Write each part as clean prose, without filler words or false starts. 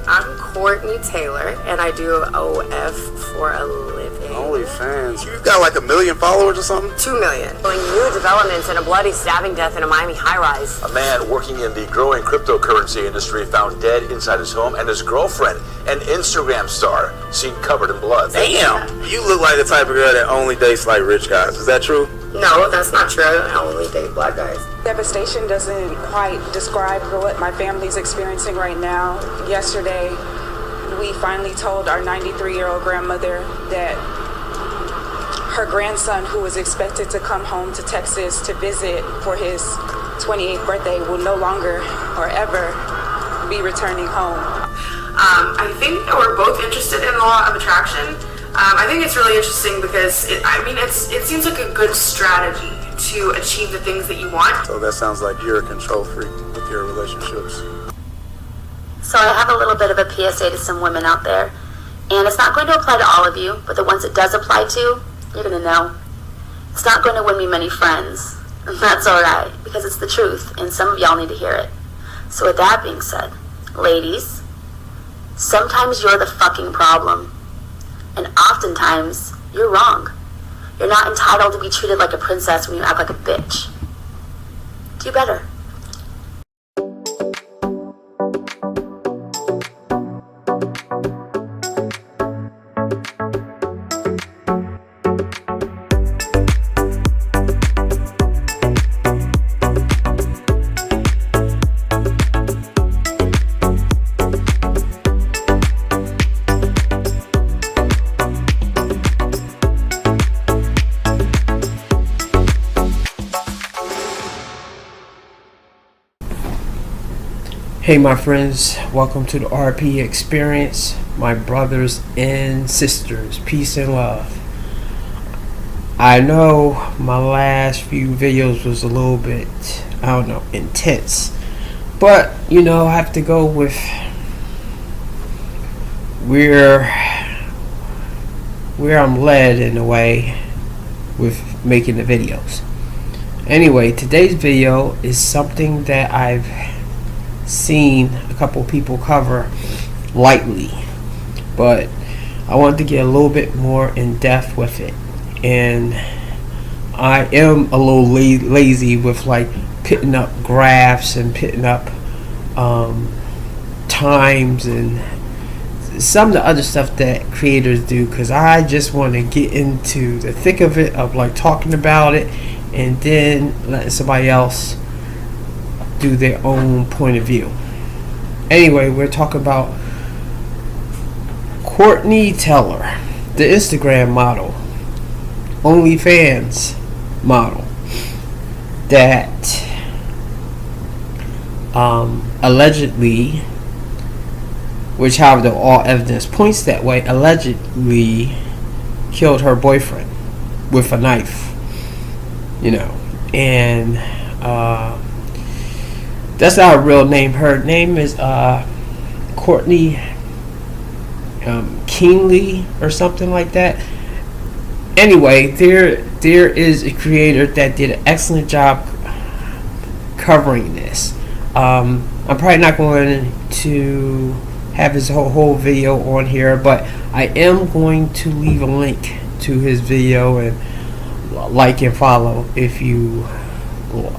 I'm Courtney Taylor, and I do OF for a living. Onlyfans. You've got like 1 million followers or something? 2 million. New developments and a bloody stabbing death in a Miami high-rise. A man working in the growing cryptocurrency industry found dead inside his home, and his girlfriend, an Instagram star, seen covered in blood. Damn! You look like the type of girl that only dates like rich guys. Is that true? No, that's not true. I only date black guys. Devastation doesn't quite describe what my family's experiencing right now. Yesterday, we finally told our 93-year-old grandmother that her grandson, who was expected to come home to Texas to visit for his 28th birthday, will no longer or ever be returning home. I think that we're both interested in the law of attraction. I think it's really interesting because it seems like a good strategy to achieve the things that you want. So that sounds like you're a control freak with your relationships. So I have a little bit of a PSA to some women out there, and it's not going to apply to all of you, but the ones it does apply to, you're going to know. It's not going to win me many friends, and that's alright, because it's the truth, and some of y'all need to hear it. So with that being said, ladies, sometimes you're the fucking problem, and oftentimes you're wrong. You're not entitled to be treated like a princess when you act like a bitch. Do better. Hey my friends, welcome to the RP experience, my brothers and sisters, peace and love. I know my last few videos was a little bit, intense, but I have to go with where I'm led in a way with making the videos. Anyway, today's video is something that I've seen a couple people cover lightly, but I wanted to get a little bit more in depth with it, and I am a little lazy with like putting up graphs and putting up times and some of the other stuff that creators do, because I just want to get into the thick of it, of like talking about it and then letting somebody else do their own point of view. Anyway, we're talking about Courtney Taylor, the Instagram model, Onlyfans model, that allegedly, which however all evidence points that way, allegedly killed her boyfriend with a knife, and that's not her real name. Her name is Courtney Keenly or something like that. Anyway, there is a creator that did an excellent job covering this. I'm probably not going to have his whole video on here, but I am going to leave a link to his video, and like and follow if you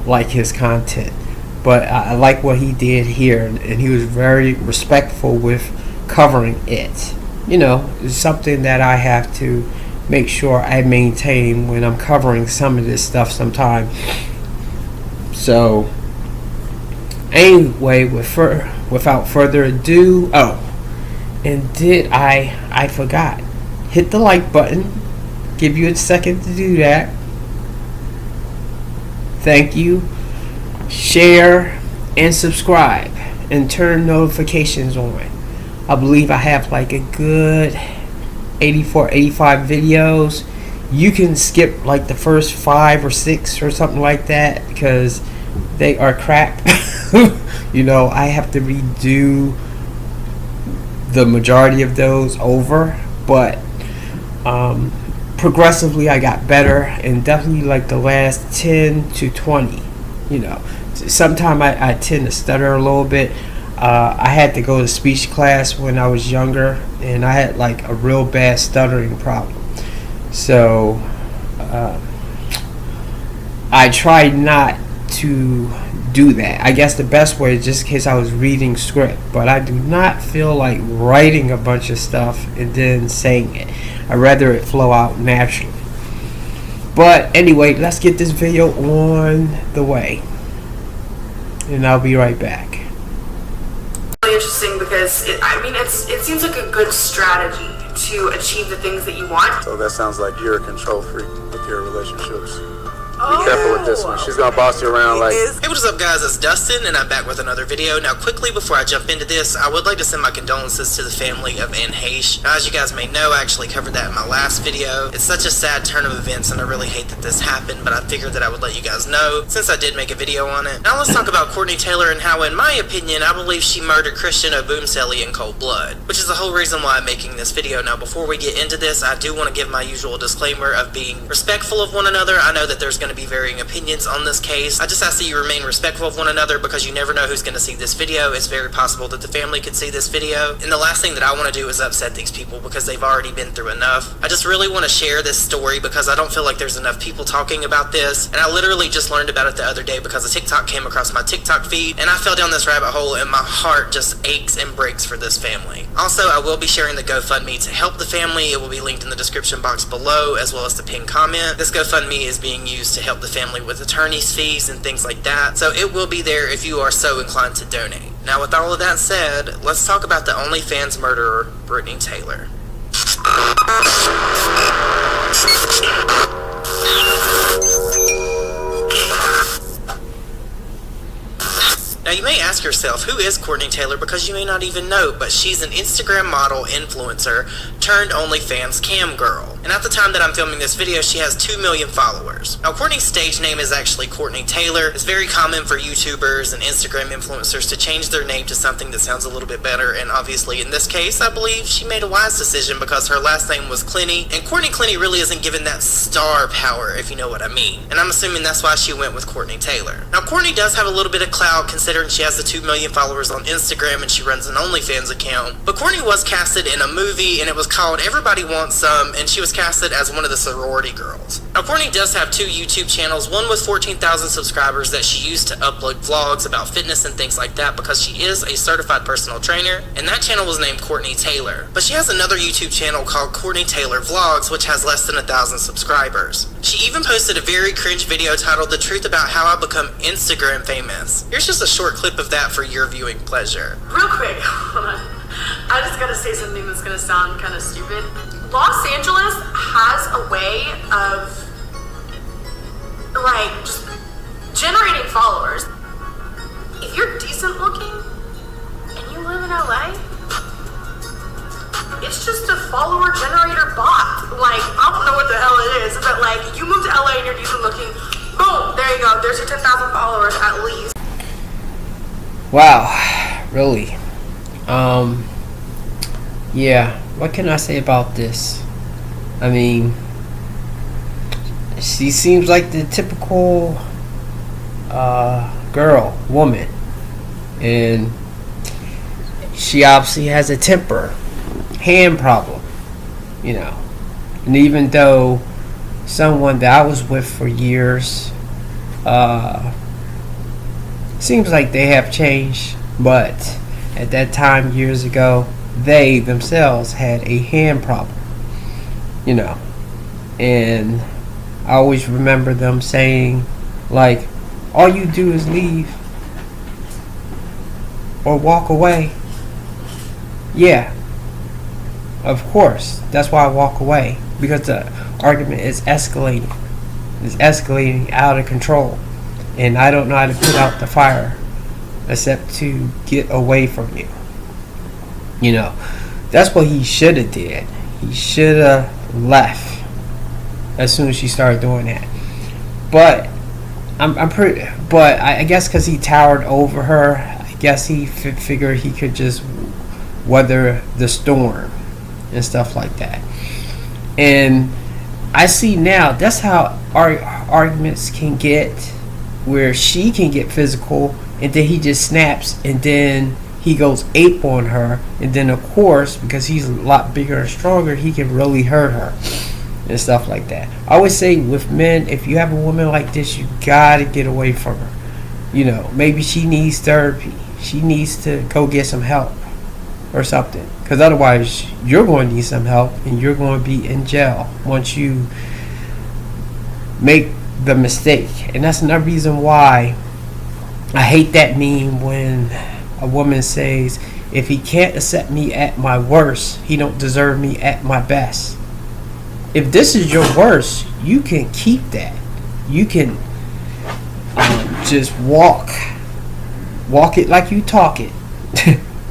like his content. But I like what he did here, and he was very respectful with covering it. It's something that I have to make sure I maintain when I'm covering some of this stuff sometime. So anyway, without further ado, I forgot, hit the like button. Give you a second to do that. Thank you. Share and subscribe and turn notifications on. I believe I have like a good 85 videos. You can skip like the first 5 or 6 or something like that, because they are crap. I have to redo the majority of those over, but progressively I got better, and definitely like the last 10 to 20. Sometimes I tend to stutter a little bit. I had to go to speech class when I was younger, and I had like a real bad stuttering problem. So I tried not to do that. I guess the best way is just in case I was reading script, but I do not feel like writing a bunch of stuff and then saying it. I'd rather it flow out naturally. But anyway, let's get this video on the way, and I'll be right back. Really interesting because it seems like a good strategy to achieve the things that you want. So that sounds like you're a control freak with your relationships. Be careful with this one. She's gonna boss you around like. Hey, what is up, guys? It's Dustin, and I'm back with another video. Now, quickly before I jump into this, I would like to send my condolences to the family of Anne Heche. Now, as you guys may know, I actually covered that in my last video. It's such a sad turn of events, and I really hate that this happened, but I figured that I would let you guys know since I did make a video on it. Now, let's talk about Courtney Taylor and how, in my opinion, I believe she murdered Christian Obumseli in cold blood, which is the whole reason why I'm making this video. Now, before we get into this, I do want to give my usual disclaimer of being respectful of one another. I know that there's going to be varying opinions on this case. I just ask that you remain respectful of one another because you never know who's going to see this video. It's very possible that the family could see this video, and the last thing that I want to do is upset these people because they've already been through enough. I just really want to share this story because I don't feel like there's enough people talking about this, and I literally just learned about it the other day because a TikTok came across my TikTok feed, and I fell down this rabbit hole, and my heart just aches and breaks for this family. Also, I will be sharing the GoFundMe to help the family. It will be linked in the description box below, as well as the pinned comment. This GoFundMe is being used to help the family with attorney's fees and things like that, so it will be there if you are so inclined to donate. Now, with all of that said, let's talk about the Onlyfans murderer, Courtney Taylor. Now, you may ask yourself, who is Courtney Taylor, because you may not even know, but she's an Instagram model influencer turned OnlyFans cam girl. And at the time that I'm filming this video, she has 2 million followers. Now, Courtney's stage name is actually Courtney Taylor. It's very common for YouTubers and Instagram influencers to change their name to something that sounds a little bit better, and obviously in this case, I believe she made a wise decision because her last name was Clenny, and Courtney Clenny really isn't given that star power, if you know what I mean. And I'm assuming that's why she went with Courtney Taylor. Now, Courtney does have a little bit of clout considering she has the 2 million followers on Instagram and she runs an OnlyFans account. But Courtney was casted in a movie, and it was called Everybody Wants Some, and she was casted as one of the sorority girls. Now, Courtney does have 2 YouTube channels, one with 14,000 subscribers that she used to upload vlogs about fitness and things like that because she is a certified personal trainer, and that channel was named Courtney Taylor. But she has another YouTube channel called Courtney Taylor Vlogs, which has less than 1,000 subscribers. She even posted a very cringe video titled The Truth About How I Become Instagram Famous. Here's just a short clip of that for your viewing pleasure. Real quick, hold on. I just gotta say something that's gonna sound kind of stupid. Los Angeles has a way of, like, just generating followers. If you're decent looking and you live in LA, it's just a follower generator bot. Like, I don't know what the hell it is, but like, you move to LA and you're decent looking, boom, there you go. There's your 10,000 followers at least. Wow, really? Yeah, what can I say about this? I mean, she seems like the typical woman, and she obviously has a hand problem, you know. And even though someone that I was with for years, seems like they have changed, but at that time years ago, they themselves had a hand problem, you know. And I always remember them saying, like, all you do is leave or walk away. Yeah, of course, that's why I walk away, because the argument is escalating. It's escalating out of control, and I don't know how to put out the fire except to get away from you. You know, that's what he should have did. He should have left as soon as she started doing that. But I guess because he towered over her, I guess he figured he could just weather the storm and stuff like that. And I see now that's how arguments can get, where she can get physical, and then he just snaps, and then he goes ape on her, and then of course, because he's a lot bigger and stronger, he can really hurt her and stuff like that. I always say with men, if you have a woman like this, you gotta get away from her. You know, maybe she needs therapy. She needs to go get some help or something, because otherwise you're going to need some help and you're going to be in jail once you make the mistake. And that's another reason why I hate that meme when a woman says, if he can't accept me at my worst, he don't deserve me at my best. If this is your worst, you can keep that. You can just walk it like you talk it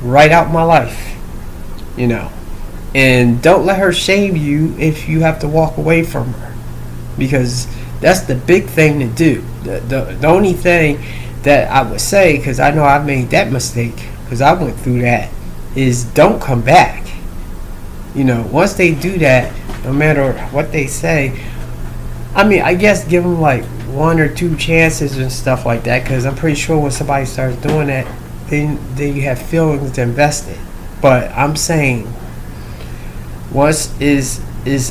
right out my life, you know. And don't let her shame you if you have to walk away from her, because that's the big thing to do. The only thing that I would say, because I know I made that mistake, because I went through that, is don't come back. You know, once they do that, no matter what they say, I mean, I guess give them like 1 or 2 chances and stuff like that, because I'm pretty sure when somebody starts doing that, then you have feelings invested. But I'm saying, once is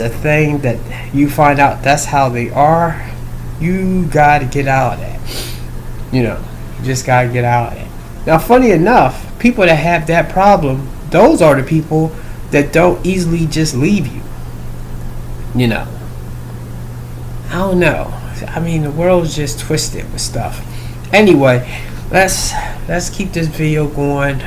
a thing that you find out that's how they are, you gotta get out of that. You know, you just gotta get out of it. Now, funny enough, people that have that problem, those are the people that don't easily just leave you. You know, I don't know. I mean, the world's just twisted with stuff. Anyway, let's keep this video going.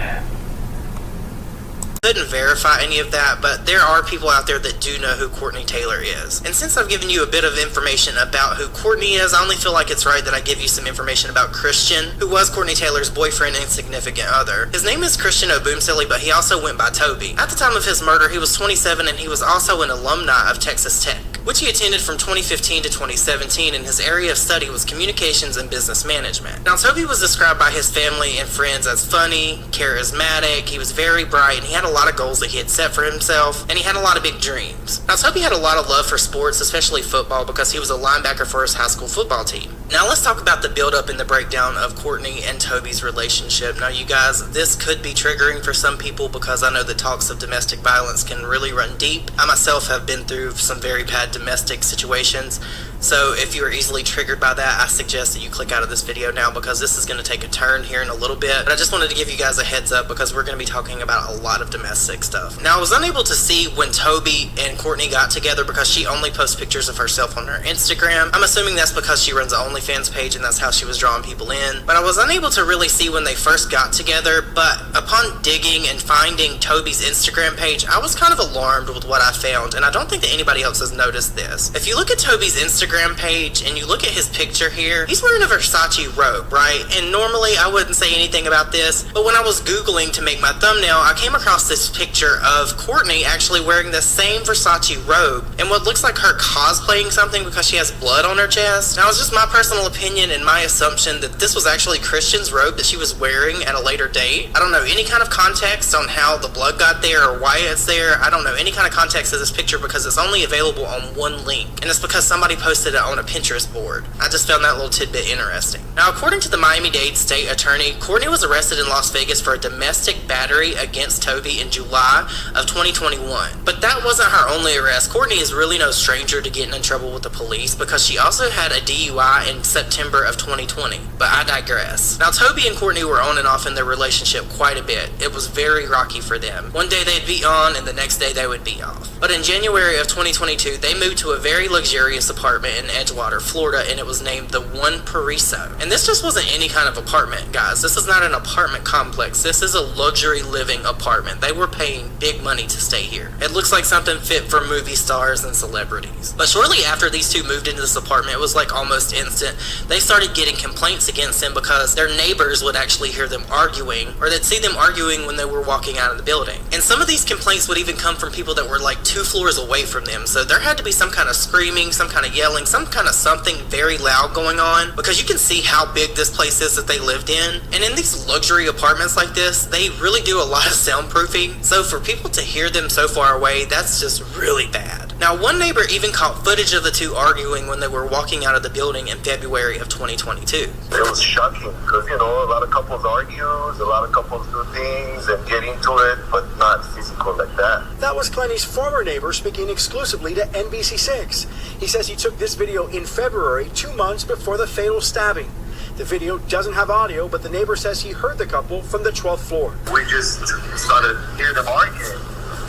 Couldn't verify any of that, but there are people out there that do know who Courtney Taylor is. And since I've given you a bit of information about who Courtney is, I only feel like it's right that I give you some information about Christian, who was Courtney Taylor's boyfriend and significant other. His name is Christian Oboomsilly, but he also went by Toby. At the time of his murder, he was 27, and he was also an alumni of Texas Tech, which he attended from 2015 to 2017, and his area of study was communications and business management. Now, Toby was described by his family and friends as funny, charismatic, he was very bright, and he had a lot of goals that he had set for himself, and he had a lot of big dreams. Now, Toby had a lot of love for sports, especially football, because he was a linebacker for his high school football team. Now, let's talk about the build-up and the breakdown of Courtney and Toby's relationship. Now, you guys, this could be triggering for some people, because I know that talks of domestic violence can really run deep. I myself have been through some very bad domestic situations, so if you are easily triggered by that, I suggest that you click out of this video now, because this is going to take a turn here in a little bit. But I just wanted to give you guys a heads up, because we're going to be talking about a lot of domestic stuff. Now, I was unable to see when Toby and Courtney got together, because she only posts pictures of herself on her Instagram. I'm assuming that's because she runs an Onlyfans page and that's how she was drawing people in. But I was unable to really see when they first got together, but upon digging and finding Toby's Instagram page, I was kind of alarmed with what I found, and I don't think that anybody else has noticed this. If you look at Toby's Instagram page and you look at his picture here, he's wearing a Versace robe, right? And normally I wouldn't say anything about this, but when I was Googling to make my thumbnail, I came across this picture of Courtney actually wearing the same Versace robe and what looks like her cosplaying something, because she has blood on her chest. Now, it's just my personal opinion and my assumption that this was actually Christian's robe that she was wearing at a later date. I don't know any kind of context on how the blood got there or why it's there. I don't know any kind of context of this picture, because it's only available on one link, and it's because somebody posted it on a Pinterest board. I just found that little tidbit interesting. Now, according to the Miami-Dade state attorney, Courtney was arrested in Las Vegas for a domestic battery against Toby in July of 2021. But that wasn't her only arrest. Courtney is really no stranger to getting in trouble with the police, because she also had a DUI in September of 2020. But I digress. Now, Toby and Courtney were on and off in their relationship quite a bit. It was very rocky for them. One day they'd be on, and the next day they would be off. But in January of 2022, they moved to a very luxurious apartment in Edgewater, Florida, and it was named the One Paraiso. And this just wasn't any kind of apartment, guys. This is not an apartment complex. This is a luxury living apartment. They were paying big money to stay here. It looks like something fit for movie stars and celebrities. But shortly after these two moved into this apartment, it was like almost instant, they started getting complaints against them, because their neighbors would actually hear them arguing, or they'd see them arguing when they were walking out of the building. And some of these complaints would even come from people that were like 2 floors away from them. So there had to be some kind of screaming, some kind of yelling, some kind of something very loud going on, because you can see how big this place is that they lived in. And in these luxury apartments like this, they really do a lot of soundproofing. So for people to hear them so far away, that's just really bad. Now, one neighbor even caught footage of the two arguing when they were walking out of the building in February of 2022. It was shocking because, a lot of couples argue, a lot of couples do things and get into it, but not physical like that. That was Courtney's former neighbor speaking exclusively to NBC6. He says he took this video in February, 2 months before the fatal stabbing. The video doesn't have audio, but the neighbor says he heard the couple from the 12th floor. We just started hearing them arguing,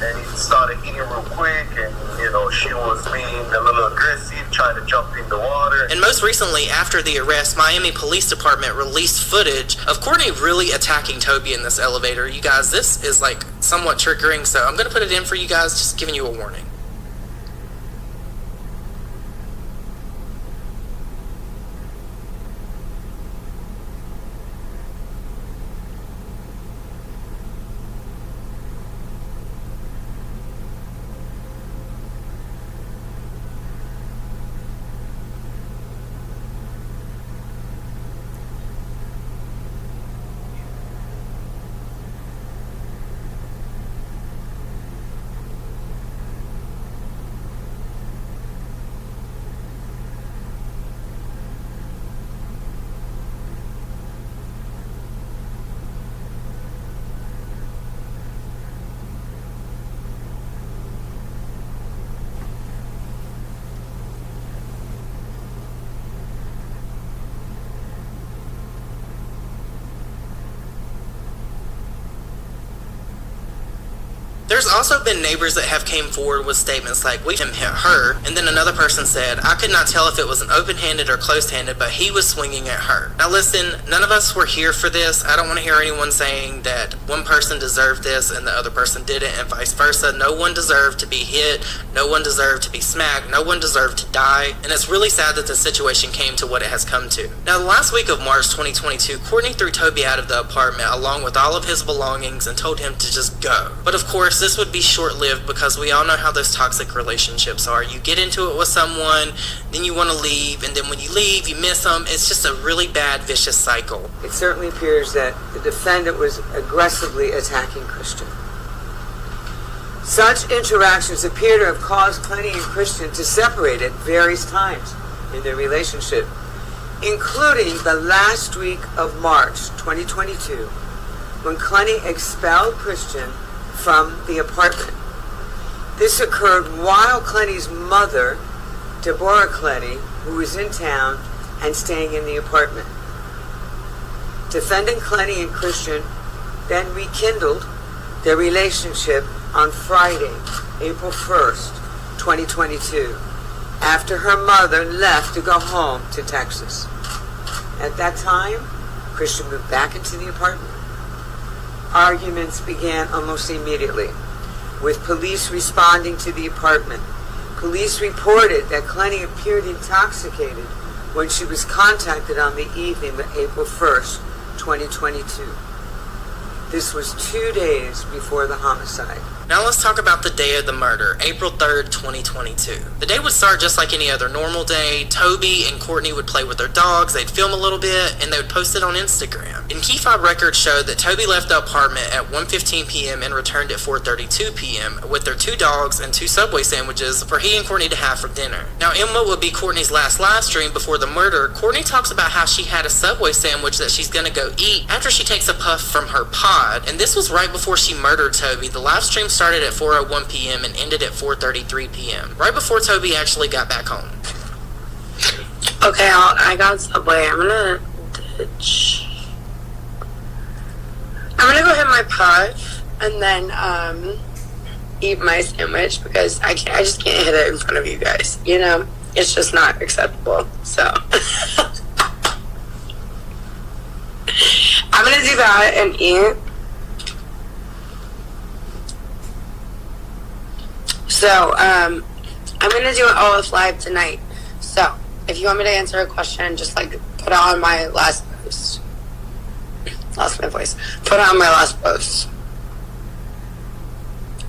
and he started eating real quick, and, she was being a little aggressive, trying to jump in the water. And most recently, after the arrest, Miami Police Department released footage of Courtney really attacking Toby in this elevator. You guys, this is somewhat triggering, so I'm going to put it in for you guys, just giving you a warning. There's also been neighbors that have came forward with statements like, we hit her, and then another person said, I could not tell if it was an open-handed or closed-handed, but he was swinging at her. Now listen, none of us were here for this. I don't want to hear anyone saying that one person deserved this and the other person didn't, and vice versa. No one deserved to be hit, no one deserved to be smacked, no one deserved to die, and it's really sad that the situation came to what it has come to. Now the last week of March 2022, Courtney threw Toby out of the apartment along with all of his belongings and told him to just go. But of course, this would be short-lived because we all know how those toxic relationships are. You get into it with someone, then you want to leave, and then when you leave, you miss them. It's just a really bad, vicious cycle. It certainly appears that the defendant was aggressively attacking Christian. Such interactions appear to have caused Courtney and Christian to separate at various times in their relationship, including the last week of March 2022, when Courtney expelled Christian from the apartment. This occurred while Courtney's mother, Deborah Courtney, who was in town and staying in the apartment. Defendant Courtney and Christian then rekindled their relationship on Friday, April 1st, 2022, after her mother left to go home to Texas. At that time, Christian moved back into the apartment. Arguments began almost immediately, with police responding to the apartment. Police reported that Courtney appeared intoxicated when she was contacted on the evening of April 1st, 2022. This was 2 days before the homicide. Now let's talk about the day of the murder, April 3rd, 2022. The day would start just like any other normal day. Toby and Courtney would play with their dogs, they'd film a little bit, and they would post it on Instagram. And key fob records showed that Toby left the apartment at 1:15 p.m. and returned at 4:32 p.m. with their 2 dogs and 2 Subway sandwiches for he and Courtney to have for dinner. Now in what would be Courtney's last live stream before the murder, Courtney talks about how she had a Subway sandwich that she's gonna go eat after she takes a puff from her pod, and this was right before she murdered Toby. The live stream started at 4:01 p.m. and ended at 4:33 p.m. right before Toby actually got back home. Okay, I got Subway. I'm gonna go hit my puff and then eat my sandwich because I just can't hit it in front of you guys. You know, it's just not acceptable. So I'm gonna do that and eat. So I'm gonna do an OF live tonight. So if you want me to answer a question, just like put it on my last post. Lost my voice. Put it on my last post.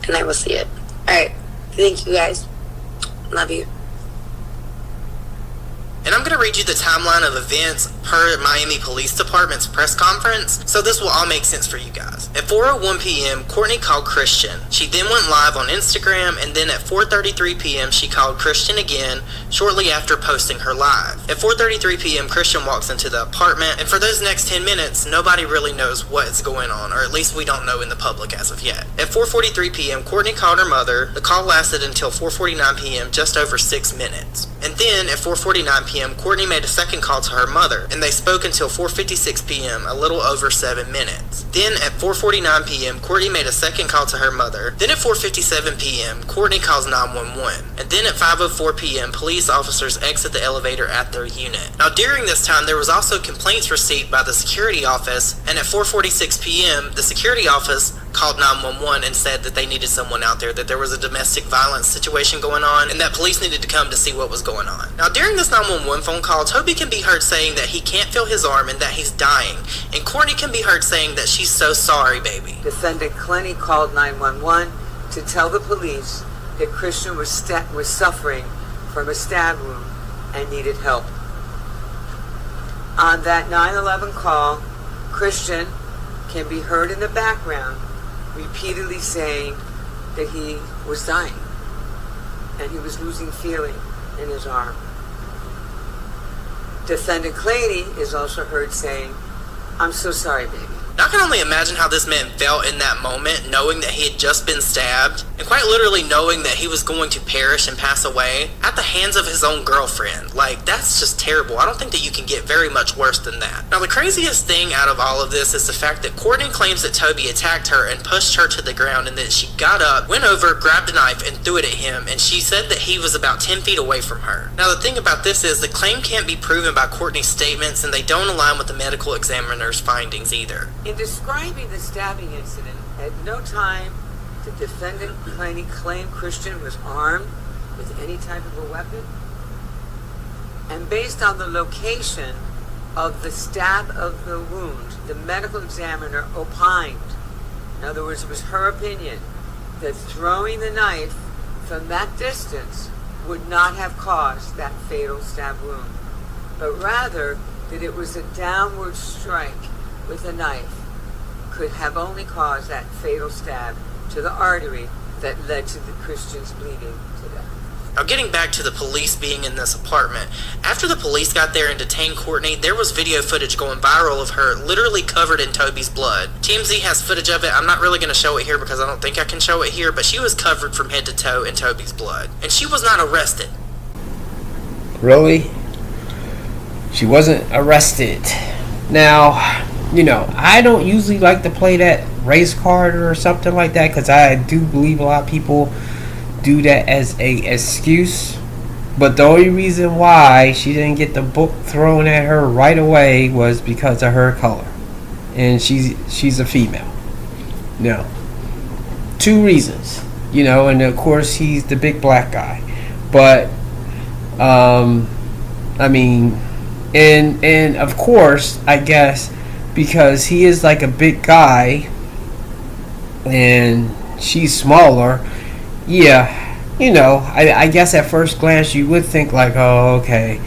And I will see it. Alright. Thank you guys. Love you. And and I'm going to read you the timeline of events per Miami Police Department's press conference, so this will all make sense for you guys. At 4:01 p.m., Courtney called Christian. She then went live on Instagram, and then at 4:33 p.m., she called Christian again, shortly after posting her live. At 4:33 p.m., Christian walks into the apartment, and for those next 10 minutes, nobody really knows what's going on, or at least we don't know in the public as of yet. At 4:43 p.m., Courtney called her mother. The call lasted until 4:49 p.m., just over 6 minutes. And then at 4:49 p.m., Courtney made a second call to her mother, and they spoke until 4:56 p.m., a little over 7 minutes. Then at 4:49 p.m., Courtney made a second call to her mother. Then at 4:57 p.m., Courtney calls 911. And then at 5:04 p.m., police officers exit the elevator at their unit. Now during this time, there was also complaints received by the security office, and at 4:46 p.m., the security office called 911 and said that they needed someone out there, that there was a domestic violence situation going on, and that police needed to come to see what was going on. Now during this 911 phone call, Toby can be heard saying that he can't feel his arm and that he's dying, and Courtney can be heard saying that she's so sorry, baby. Defendant Courtney called 911 to tell the police that Christian was suffering from a stab wound and needed help. On that 911 call, Christian can be heard in the background repeatedly saying that he was dying and he was losing feeling in his arm. Defendant Courtney is also heard saying, "I'm so sorry, baby." Now I can only imagine how this man felt in that moment, knowing that he had just been stabbed, and quite literally knowing that he was going to perish and pass away at the hands of his own girlfriend. Like, that's just terrible. I don't think that you can get very much worse than that. Now the craziest thing out of all of this is the fact that Courtney claims that Toby attacked her and pushed her to the ground, and that she got up, went over, grabbed a knife, and threw it at him, and she said that he was about 10 feet away from her. Now the thing about this is the claim can't be proven by Courtney's statements, and they don't align with the medical examiner's findings either. In describing the stabbing incident, at no time did defendant Courtney claim Christian was armed with any type of a weapon. And based on the location of the stab of the wound, the medical examiner opined, in other words, it was her opinion, that throwing the knife from that distance would not have caused that fatal stab wound, but rather that it was a downward strike with a knife could have only caused that fatal stab to the artery that led to the Christian's bleeding to death. Now getting back to the police being in this apartment, after the police got there and detained Courtney, there was video footage going viral of her literally covered in Toby's blood. TMZ has footage of it. I'm not really going to show it here because I don't think I can show it here, but she was covered from head to toe in Toby's blood. And she was not arrested. Really? She wasn't arrested. Now, you know, I don't usually like to play that race card or something like that because I do believe a lot of people do that as a excuse. But the only reason why she didn't get the book thrown at her right away was because of her color, and she's a female. No, 2 reasons, you know, and of course he's the big black guy. But I mean, and of course I guess, because he is like a big guy and she's smaller, yeah, you know, I guess at first glance you would think like, oh, okay,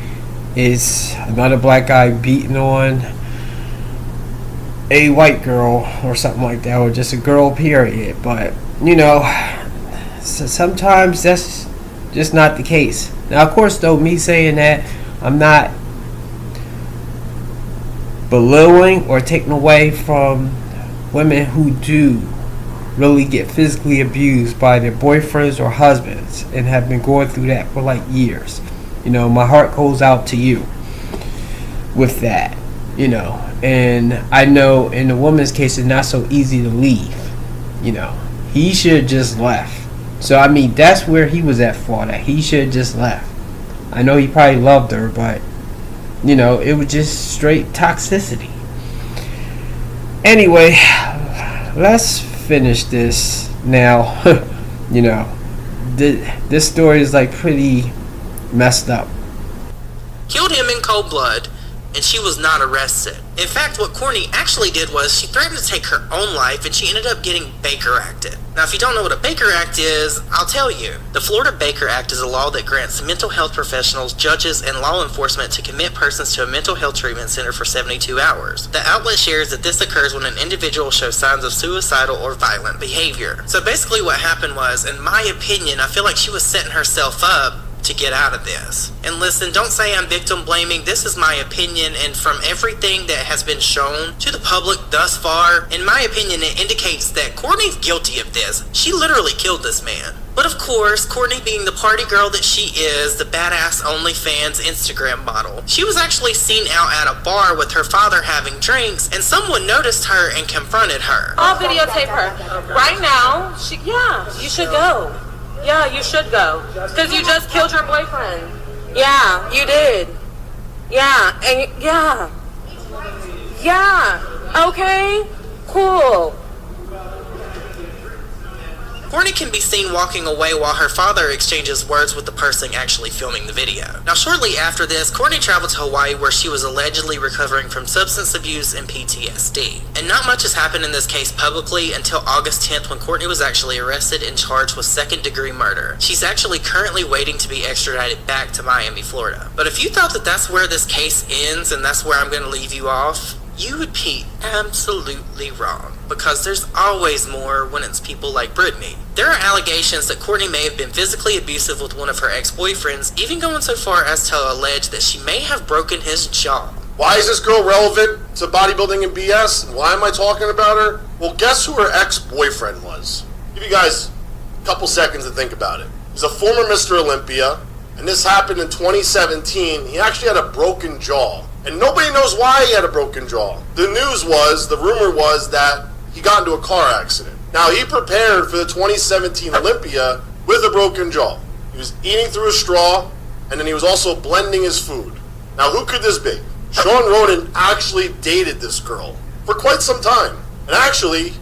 it's another black guy beating on a white girl or something like that, or just a girl period. But you know, sometimes that's just not the case. Now of course though, me saying that, I'm not belittling or taking away from women who do really get physically abused by their boyfriends or husbands and have been going through that for like years. You know, my heart goes out to you with that, you know. And I know in the woman's case it's not so easy to leave. You know, he should have just left. So I mean, that's where he was at fault at. He should have just left. I know he probably loved her, but you know, it was just straight toxicity. Anyway, let's finish this now. You know, this story is like pretty messed up. Killed him in cold blood, and she was not arrested. In fact, what Courtney actually did was she threatened to take her own life, and she ended up getting Baker Acted. Now, if you don't know what a Baker Act is, I'll tell you. The Florida Baker Act is a law that grants mental health professionals, judges, and law enforcement to commit persons to a mental health treatment center for 72 hours. The outlet shares that this occurs when an individual shows signs of suicidal or violent behavior. So basically what happened was, in my opinion, I feel like she was setting herself up to get out of this. And listen, don't say I'm victim blaming. This is my opinion, and from everything that has been shown to the public thus far, in my opinion, it indicates that Courtney's guilty of this. She literally killed this man. But of course, Courtney, being the party girl that she is, the badass Onlyfans Instagram model, she was actually seen out at a bar with her father having drinks, and someone noticed her and confronted her. I'll videotape her. Right now, you should go. Yeah, you should go. Because you just killed your boyfriend. Yeah, you did. Yeah, and yeah. Okay, cool. Courtney can be seen walking away while her father exchanges words with the person actually filming the video. Now, shortly after this, Courtney traveled to Hawaii where she was allegedly recovering from substance abuse and PTSD. And not much has happened in this case publicly until August 10th when Courtney was actually arrested and charged with second-degree murder. She's actually currently waiting to be extradited back to Miami, Florida. But if you thought that that's where this case ends and that's where I'm going to leave you off, you would be absolutely wrong, because there's always more when it's people like Brittany. There are allegations that Courtney may have been physically abusive with one of her ex-boyfriends, even going so far as to allege that she may have broken his jaw. Why is this girl relevant to bodybuilding and BS? And why am I talking about her? Well, guess who her ex-boyfriend was? Give you guys a couple seconds to think about it. He's a former Mr. Olympia, and this happened in 2017. He actually had a broken jaw. And nobody knows why he had a broken jaw. The rumor was that he got into a car accident. Now, he prepared for the 2017 Olympia with a broken jaw. He was eating through a straw, and then he was also blending his food. Now, who could this be? Sean Ronan actually dated this girl for quite some time. And actually,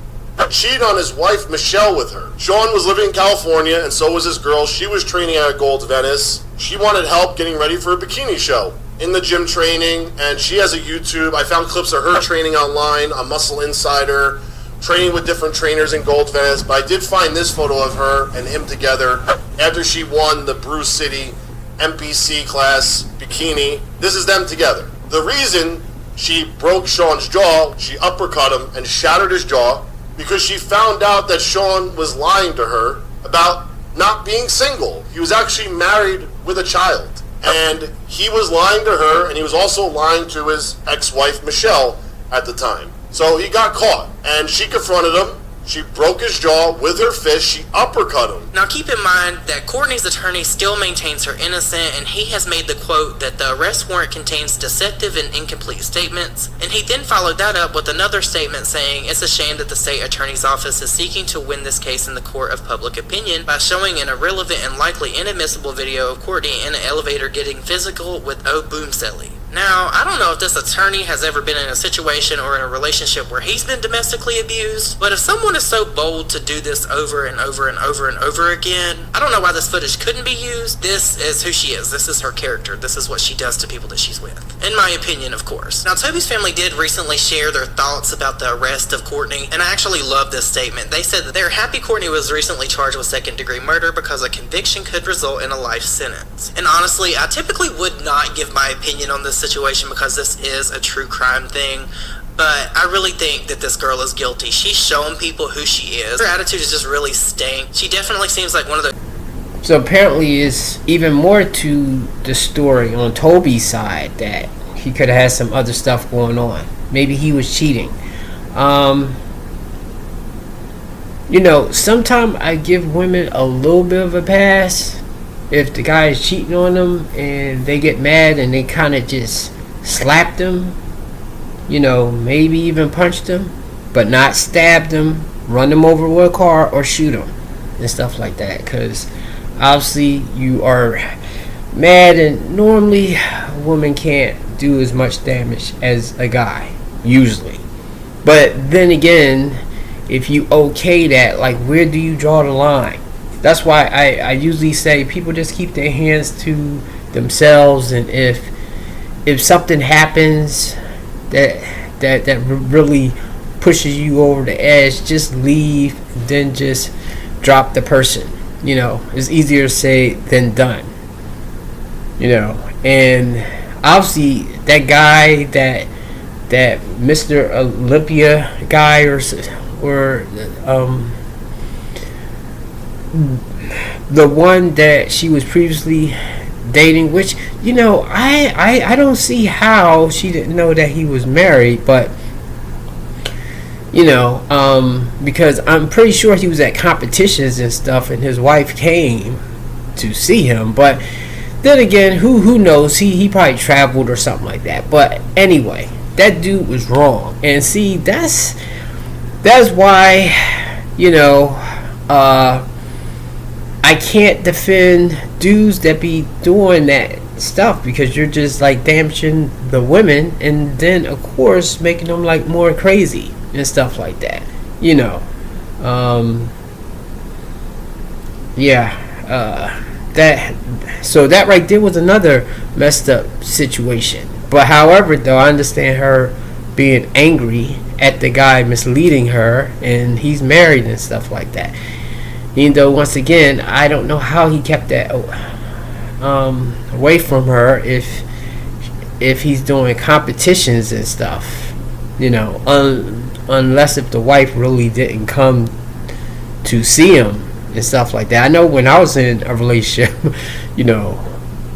cheated on his wife, Michelle, with her. Sean was living in California, and so was his girl. She was training at Gold's Venice. She wanted help getting ready for a bikini show. In the gym training, and she has a YouTube. I found clips of her training online on Muscle Insider, training with different trainers in Gold Venice, but I did find this photo of her and him together after she won the Brew City MPC class bikini. This is them together. The reason she broke Sean's jaw, she uppercut him and shattered his jaw, because she found out that Sean was lying to her about not being single. He was actually married with a child. And he was lying to her, and he was also lying to his ex-wife, Michelle, at the time. So he got caught, and she confronted him. She broke his jaw with her fist. She uppercut him. Now keep in mind that Courtney's attorney still maintains her innocent, and he has made the quote that the arrest warrant contains deceptive and incomplete statements. And he then followed that up with another statement saying it's a shame that the state attorney's office is seeking to win this case in the court of public opinion by showing an irrelevant and likely inadmissible video of Courtney in an elevator getting physical with O Boomselly. Now, I don't know if this attorney has ever been in a situation or in a relationship where he's been domestically abused, but if someone is so bold to do this over and over and over and over again, I don't know why this footage couldn't be used. This is who she is. This is her character. This is what she does to people that she's with. In my opinion, of course. Now, Toby's family did recently share their thoughts about the arrest of Courtney, and I actually love this statement. They said that they're happy Courtney was recently charged with second-degree murder because a conviction could result in a life sentence. And honestly, I typically would not give my opinion on this situation because this is a true crime thing, but I really think that this girl is guilty. She's showing people who she is. Her attitude is just really stink. She definitely seems like one of the... So apparently it's even more to the story on Toby's side, that he could have had some other stuff going on. Maybe he was cheating. You know, sometimes I give women a little bit of a pass if the guy is cheating on them and they get mad and they kind of just slap them, you know, maybe even punch them, but not stab them, run them over with a car, or shoot them and stuff like that, because obviously you are mad, and normally a woman can't do as much damage as a guy, usually. But then again, if you okay that, like, where do you draw the line? That's why I usually say people just keep their hands to themselves, and if something happens that that really pushes you over the edge, just leave, then just drop the person. You know, it's easier to say than done. You know, and obviously that guy, that Mr. Olympia guy, or the one that she was previously dating, which, you know, I don't see how she didn't know that he was married, but you know, because I'm pretty sure he was at competitions and stuff, and his wife came to see him. But then again, who knows? He probably traveled or something like that. But anyway, that dude was wrong. And see, that's why, you know, I can't defend dudes that be doing that stuff, because you're just like damaging the women, and then of course making them like more crazy and stuff like that, you know. That right there was another messed up situation. But however, though, I understand her being angry at the guy misleading her, and he's married and stuff like that. Even though, once again, I don't know how he kept that away from her if he's doing competitions and stuff, you know, unless if the wife really didn't come to see him and stuff like that. I know when I was in a relationship, you know,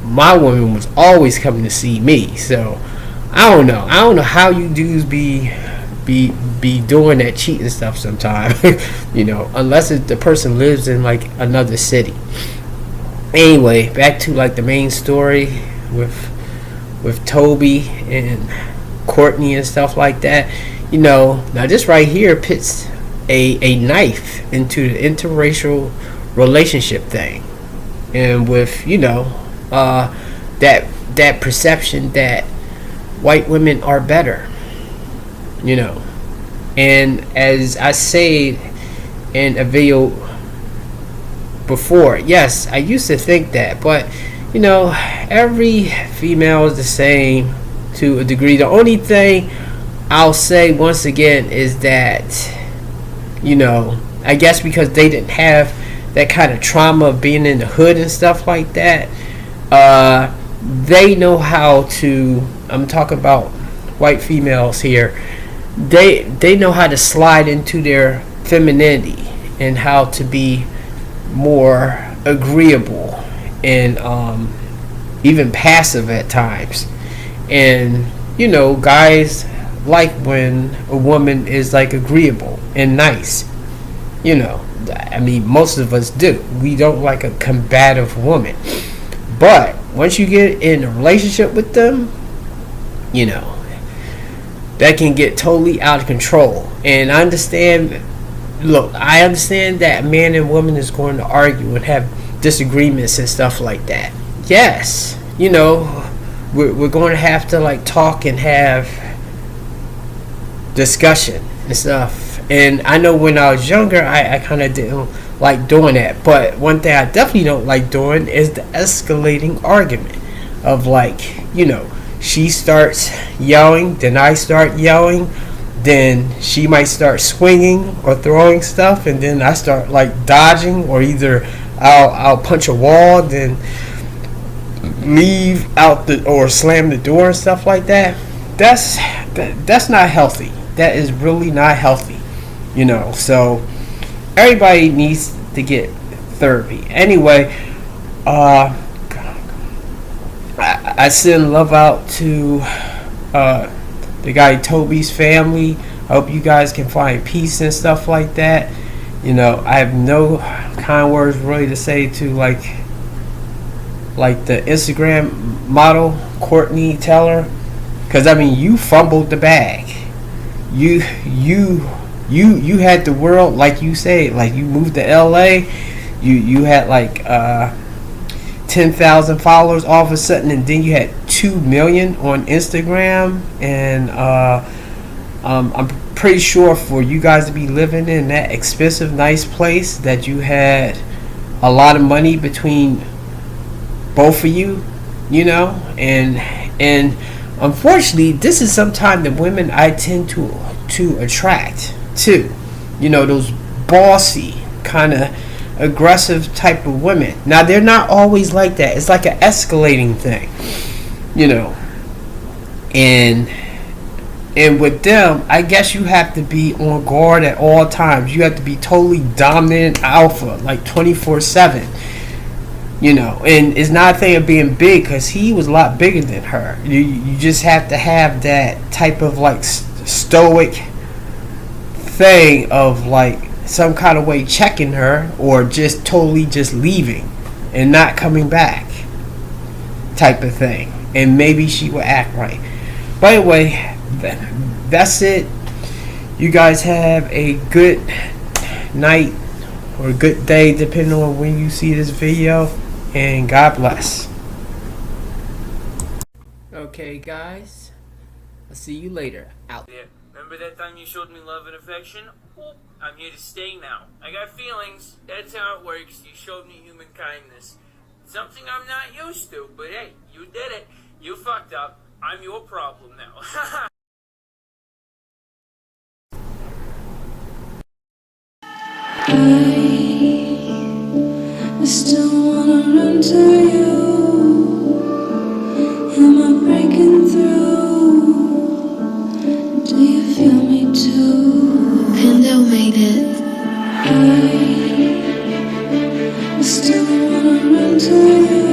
my woman was always coming to see me. So I don't know how you dudes be doing that cheating stuff sometime. You know, unless the person lives in like another city. Anyway, back to like the main story with Toby and Courtney and stuff like that. You know, now this right here pits a knife into the interracial relationship thing, and with, you know, that perception that white women are better, you know. And as I said in a video before, yes, I used to think that, but you know, every female is the same to a degree. The only thing I'll say once again is that, you know, I guess because they didn't have that kind of trauma of being in the hood and stuff like that, they know how to, I'm talking about white females here, they know how to slide into their femininity and how to be more agreeable and even passive at times. And you know, guys like when a woman is like agreeable and nice. You know, I mean, most of us do. We don't like a combative woman. But once you get in a relationship with them, you know, that can get totally out of control. And I understand, look, I understand that man and woman is going to argue and have disagreements and stuff like that. Yes, you know, we're going to have to like talk and have discussion and stuff. And I know when I was younger, I kind of didn't like doing that. But one thing I definitely don't like doing is the escalating argument of like, you know, she starts yelling, then I start yelling, then she might start swinging or throwing stuff, and then I start like dodging, or either I'll punch a wall, then leave out or slam the door and stuff like that. That's not healthy. That is really not healthy, you know. So everybody needs to get therapy. Anyway, I send love out to the guy Toby's family. I hope you guys can find peace and stuff like that. You know, I have no kind words really to say to like the Instagram model Courtney Teller, because I mean, you fumbled the bag. You had the world, like you say, like you moved to LA. You had like 10,000 followers all of a sudden, and then you had 2 million on Instagram. And I'm pretty sure for you guys to be living in that expensive, nice place, that you had a lot of money between both of you, you know. And unfortunately, this is sometimes the women I tend to attract too. You know, those bossy, kind of aggressive type of women. Now, they're not always like that. It's like an escalating thing, you know. And with them, I guess you have to be on guard at all times. You have to be totally dominant alpha, like 24/7. You know, and it's not a thing of being big, because he was a lot bigger than her. You just have to have that type of like stoic thing of like some kind of way checking her, or just totally just leaving and not coming back type of thing, and maybe she will act right. But anyway, that's it. You guys have a good night or a good day depending on when you see this video, and God bless. Okay guys, I'll see you later. Out. Yeah. Remember that time you showed me love and affection? Well, I'm here to stay now. I got feelings. That's how it works. You showed me human kindness. Something I'm not used to, but hey, you did it. You fucked up. I'm your problem now. I still wanna run to you. Am I breaking through? Do you feel me too? Pendo made it. I still wanna run to you.